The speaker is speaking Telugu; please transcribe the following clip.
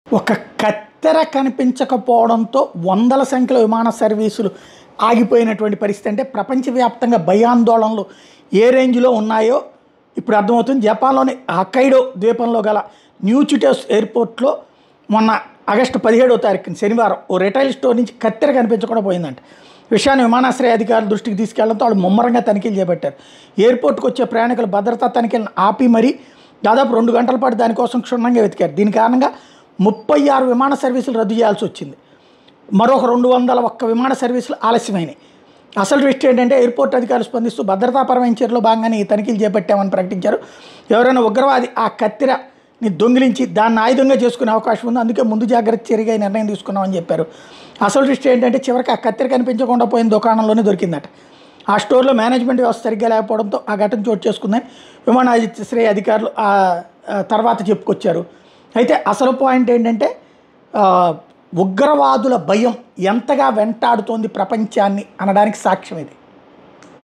ఒక కత్తెర కనిపించకపోవడంతో వందల సంఖ్యలో విమాన సర్వీసులు ఆగిపోయినటువంటి పరిస్థితి. అంటే ప్రపంచవ్యాప్తంగా భయాందోళనలు ఏ రేంజ్లో ఉన్నాయో ఇప్పుడు అర్థమవుతుంది. జపాన్లోని హొక్కైడో ద్వీపంలో గల న్యూ చిటోస్ ఎయిర్పోర్ట్లో మొన్న ఆగస్టు 17వ తారీఖున శనివారం ఓ రిటైల్ స్టోర్ నుంచి కత్తెర కనిపించకుండా పోయిందంట. విషయాన్ని విమానాశ్రయ అధికారుల దృష్టికి తీసుకెళ్లడంతో వాళ్ళు ముమ్మరంగా తనిఖీలు చేపట్టారు. ఎయిర్పోర్ట్కి వచ్చే ప్రయాణికుల భద్రతా తనిఖీలను ఆపి మరీ దాదాపు 2 గంటల పాటు దానికోసం క్షుణ్ణంగా వెతికారు. దీని కారణంగా 36 విమాన సర్వీసులు రద్దు చేయాల్సి వచ్చింది. మరొక 201 విమాన సర్వీసులు ఆలస్యమైనాయి. అసలు ట్విస్ట్ ఏంటంటే ఎయిర్పోర్ట్ అధికారులు స్పందిస్తూ భద్రతాపరమైన చర్యలో భాగంగానే ఈ తనిఖీలు చేపట్టామని ప్రకటించారు. ఎవరైనా ఉగ్రవాది ఆ కత్తెరని దొంగిలించి దాన్ని ఆయుధంగా చేసుకునే అవకాశం ఉంది, అందుకే ముందు జాగ్రత్త చర్యగా ఈ నిర్ణయం తీసుకున్నామని చెప్పారు. అసలు ట్విస్ట్ ఏంటంటే చివరికి ఆ కత్తెర కనిపించకుండా పోయిన దుకాణంలోనే దొరికిందట. ఆ స్టోర్లో మేనేజ్మెంట్ వ్యవస్థ సరిగ్గా లేకపోవడంతో ఆ ఘటన చోటు చేసుకుందని విమానాశ్రయ అధికారులు తర్వాత చెప్పుకొచ్చారు. అయితే అసలు పాయింట్ ఏంటంటే ఉగ్రవాదుల భయం ఎంతగా వెంటాడుతోంది ప్రపంచాన్ని అనడానికి సాక్ష్యం ఇది.